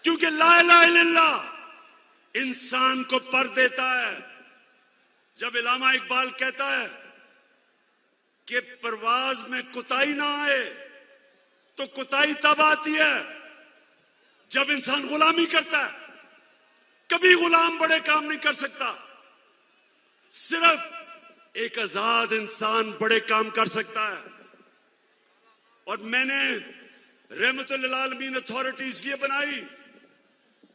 क्योंकि ला इलाहा इल्लल्लाह इंसान को पर देता है। जब इल्लामा इकबाल कहता है कि परवाज में कुताई ना आए, तो कुताई तब आती है जब इंसान गुलामी करता है। कभी गुलाम बड़े काम नहीं कर सकता, सिर्फ एक आजाद इंसान बड़े काम कर सकता है। और मैंने रहमतुल लिल आलमीन अथॉरिटी इसलिए बनाई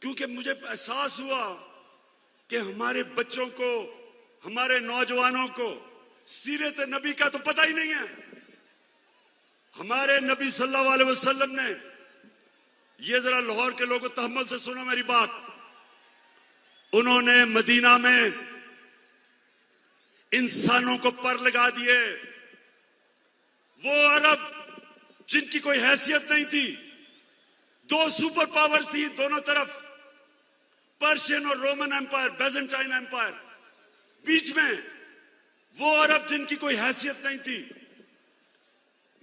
क्योंकि मुझे एहसास हुआ कि हमारे बच्चों को, हमारे नौजवानों को सीरत नबी का तो पता ही नहीं है। हमारे नबी सल्लल्लाहु अलैहि वसल्लम ने, ये जरा लाहौर के लोगों तहम्मुल से सुनो मेरी बात, उन्होंने मदीना में इंसानों को पर लगा दिए। वो अरब जिनकी कोई हैसियत नहीं थी, दो सुपर पावर्स थी दोनों तरफ, पर्शियन और रोमन एम्पायर, बेजेंटाइन एम्पायर, बीच में वो अरब जिनकी कोई हैसियत नहीं थी।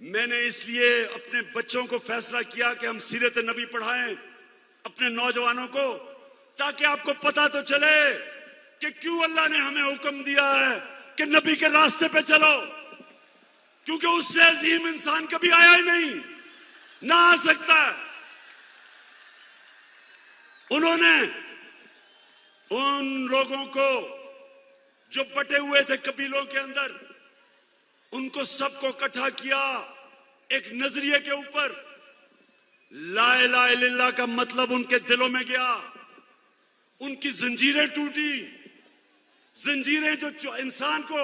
मैंने इसलिए अपने बच्चों को फैसला किया कि हम सीरत नबी पढ़ाएं अपने नौजवानों को, ताकि आपको पता तो चले कि क्यों अल्लाह ने हमें हुक्म दिया है कि नबी के रास्ते पे चलो। क्योंकि उससे अजीम इंसान कभी आया ही नहीं, ना आ सकता। उन्होंने उन लोगों को जो बटे हुए थे कबीलों के अंदर, उनको सबको इकट्ठा किया एक नजरिए के ऊपर। ला इलाहा इल्लल्लाह का मतलब उनके दिलों में गया, उनकी जंजीरें टूटी। जंजीरें जो इंसान को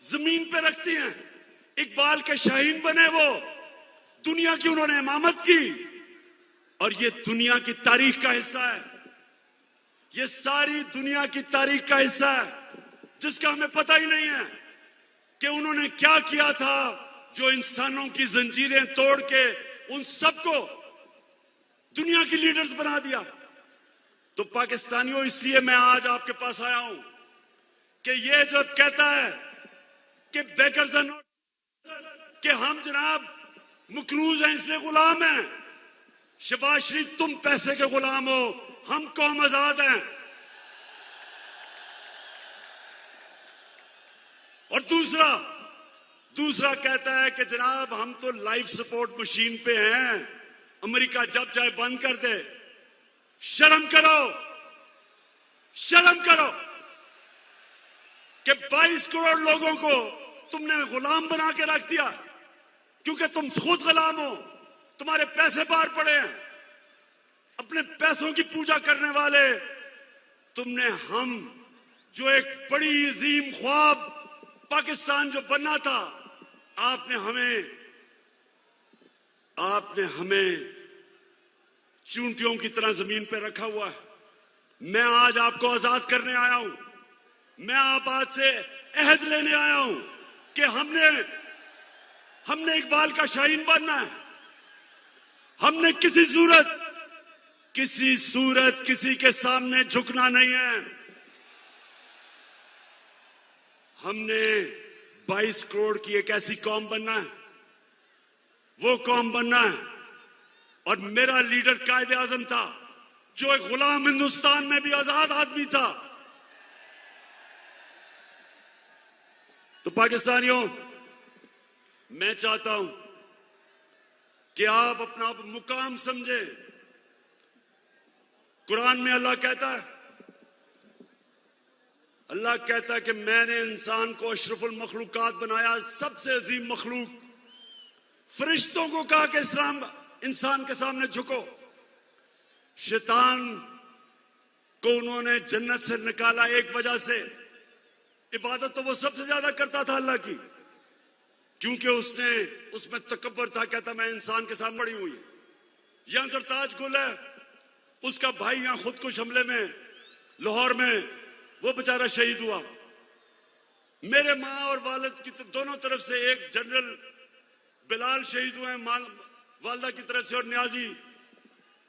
जमीन पे रखती हैं। इकबाल के शाहीन बने वो, दुनिया की उन्होंने इमामत की। और ये दुनिया की तारीख का हिस्सा है, ये सारी दुनिया की तारीख का हिस्सा है, जिसका हमें पता ही नहीं है कि उन्होंने क्या किया था, जो इंसानों की जंजीरें तोड़ के उन सबको दुनिया की लीडर्स बना दिया। तो पाकिस्तानियों, इसलिए मैं आज आपके पास आया हूं कि ये जो कहता है कि बेकर्स आर नॉट, कि हम जनाब मकरूज हैं इसलिए गुलाम हैं। शहबाज शरीफ, तुम पैसे के गुलाम हो, हम कौम आजाद हैं। और दूसरा कहता है कि जनाब हम तो लाइफ सपोर्ट मशीन पे हैं, अमेरिका जब चाहे बंद कर दे। शर्म करो, शर्म करो कि 22 करोड़ लोगों को तुमने गुलाम बना के रख दिया, क्योंकि तुम खुद गुलाम हो, तुम्हारे पैसे बाहर पड़े हैं, अपने पैसों की पूजा करने वाले तुमने। हम जो एक बड़ी अजीम ख्वाब पाकिस्तान जो बनना था, आपने हमें चूंटियों की तरह जमीन पे रखा हुआ है। मैं आज आपको आजाद करने आया हूं। मैं आज से अहद लेने आया हूं कि हमने इकबाल का शाहीन बनना है। हमने किसी सूरत किसी के सामने झुकना नहीं है। हमने 22 करोड़ की एक ऐसी कौम बनना है, वो कौम बनना है। और मेरा लीडर कायदे आजम था, जो एक गुलाम हिंदुस्तान में भी आजाद आदमी था। तो पाकिस्तानियों, मैं चाहता हूं कि आप अपना मुकाम समझें। कुरान में अल्लाह कहता है कि मैंने इंसान को अशरफुल मखलूकात बनाया, सबसे अजीम मखलूक। फरिश्तों को कहा कि इंसान के सामने झुको। शैतान को उन्होंने जन्नत से निकाला एक वजह से। इबादत तो वो सबसे ज्यादा करता था अल्लाह की, क्योंकि उसमें तकब्बर था। कहता मैं इंसान के साथ बड़ी हुई। यहां सरताज गुल है, उसका भाई यहां खुदकुश हमले में लाहौर में वो बेचारा शहीद हुआ। मेरे माँ और वालिद की दोनों तरफ से एक जनरल बिलाल शहीद हुए, वालदा की तरफ से, और न्याजी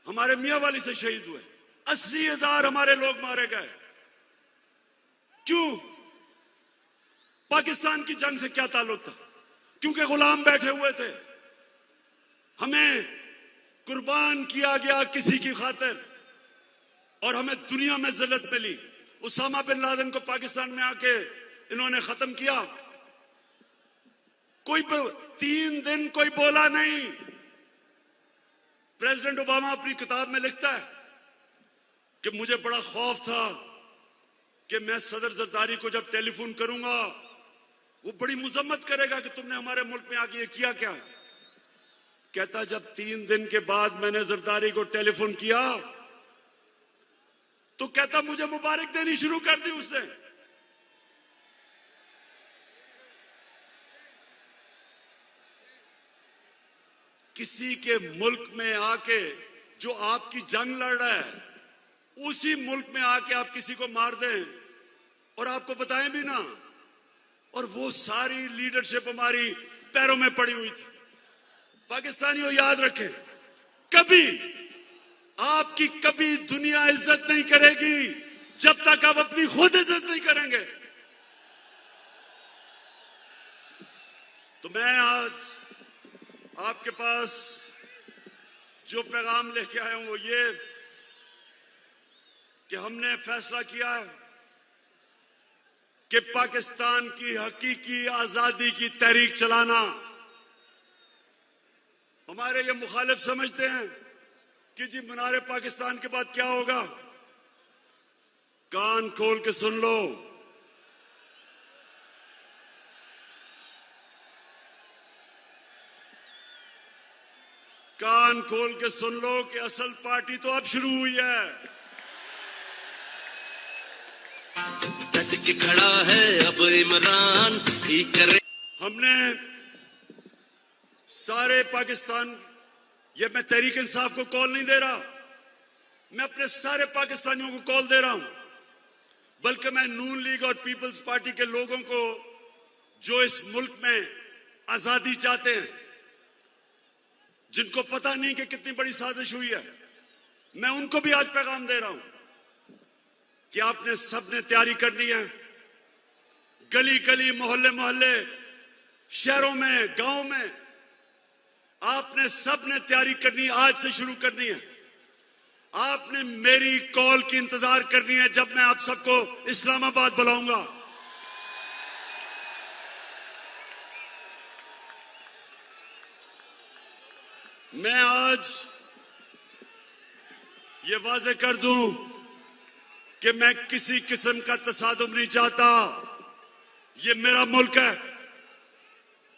हमारे मियाँ वाली से शहीद हुए। 80,000 हमारे लोग मारे गए। क्यों? पाकिस्तान की जंग से क्या ताल्लुक था? क्योंकि गुलाम बैठे हुए थे। हमें कुर्बान किया गया किसी की खातिर। और हमें दुनिया में जिल्लत मिली। उसामा बिन लादेन को पाकिस्तान में आके इन्होंने खत्म किया। कोई 3 दिन कोई बोला नहीं। प्रेसिडेंट ओबामा अपनी किताब में लिखता है कि मुझे बड़ा खौफ था कि मैं सदर जरदारी को जब टेलीफोन करूंगा वो बड़ी मुजम्मत करेगा कि तुमने हमारे मुल्क में आके ये किया क्या। कहता जब 3 दिन के बाद मैंने जरदारी को टेलीफोन किया तो कहता मुझे मुबारक देनी शुरू कर दी उसने। किसी के मुल्क में आके जो आपकी जंग लड़ रहा है उसी मुल्क में आके आप किसी को मार दें और आपको बताएं भी ना, और वो सारी लीडरशिप हमारी पैरों में पड़ी हुई थी। पाकिस्तानियों याद रखें, कभी आपकी कभी दुनिया इज्जत नहीं करेगी जब तक आप अपनी खुद इज्जत नहीं करेंगे। तो मैं आज आपके पास जो पैगाम लेके आया हूं वो ये कि हमने फैसला किया है कि पाकिस्तान की हकीकी आजादी की तहरीक चलाना। हमारे ये मुखालिफ समझते हैं कि जी मीनार पाकिस्तान के बाद क्या होगा। कान खोल के सुन लो, कान खोल के सुन लो कि असल पार्टी तो अब शुरू हुई है। डट के खड़ा है अब इमरान, ठीक करे। हमने सारे पाकिस्तान, ये मैं तहरीक इंसाफ को कॉल नहीं दे रहा, मैं अपने सारे पाकिस्तानियों को कॉल दे रहा हूं, बल्कि मैं नून लीग और पीपल्स पार्टी के लोगों को जो इस मुल्क में आजादी चाहते हैं, जिनको पता नहीं कि कितनी बड़ी साजिश हुई है, मैं उनको भी आज पैगाम दे रहा हूं कि आपने सबने तैयारी करनी है। गली गली, मोहल्ले मोहल्ले, शहरों में, गांव में आपने सबने तैयारी करनी है, आज से शुरू करनी है। आपने मेरी कॉल की इंतजार करनी है जब मैं आप सबको इस्लामाबाद बुलाऊंगा। मैं आज ये वाजे कर दूं कि मैं किसी किस्म का तसादुम नहीं चाहता। ये मेरा मुल्क है,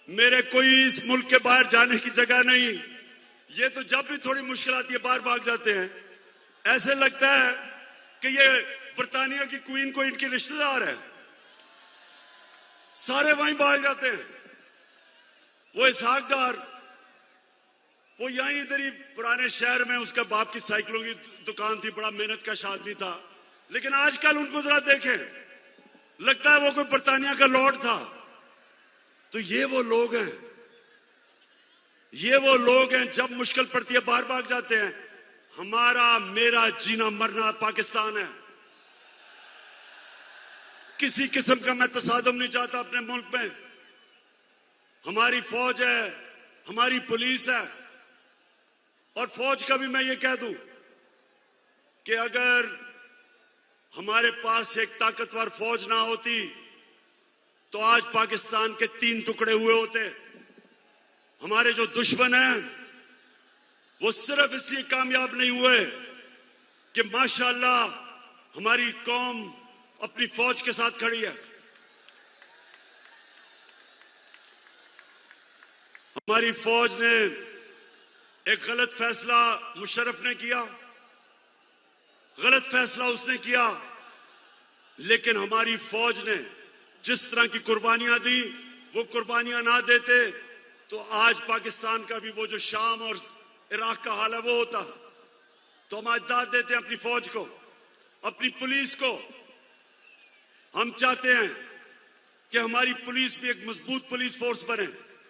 मेरे कोई इस मुल्क के बाहर जाने की जगह नहीं। ये तो जब भी थोड़ी मुश्किल आती है बाहर भाग जाते हैं। ऐसे लगता है कि ये बरतानिया की क्वीन को इनके रिश्तेदार है, सारे वहीं भाग जाते हैं। वो इसहाक डार, वो यहीं इधर ही पुराने शहर में उसका बाप की साइकिलों की दुकान थी, बड़ा मेहनत का आदमी था, लेकिन आजकल उनको जरा देखें, लगता है वो कोई बरतानिया का लॉर्ड था। तो ये वो लोग हैं, ये वो लोग हैं जब मुश्किल पड़ती है बाहर भाग जाते हैं। हमारा मेरा जीना मरना पाकिस्तान है। किसी किस्म का मैं तसादुम नहीं चाहता अपने मुल्क में। हमारी फौज है, हमारी पुलिस है, और फौज का भी मैं ये कह दूं कि अगर हमारे पास एक ताकतवर फौज ना होती तो आज पाकिस्तान के 3 टुकड़े हुए होते। हमारे जो दुश्मन हैं वो सिर्फ इसलिए कामयाब नहीं हुए कि माशाअल्लाह हमारी कौम अपनी फौज के साथ खड़ी है। हमारी फौज ने एक गलत फैसला मुशर्रफ ने किया, गलत फैसला उसने किया, लेकिन हमारी फौज ने जिस तरह की कुर्बानियां दी, वो कुर्बानियां ना देते तो आज पाकिस्तान का भी वो जो शाम और इराक का हाल है वो होता। तो हम आज दाद देते हैं अपनी फौज को, अपनी पुलिस को। हम चाहते हैं कि हमारी पुलिस भी एक मजबूत पुलिस फोर्स बने।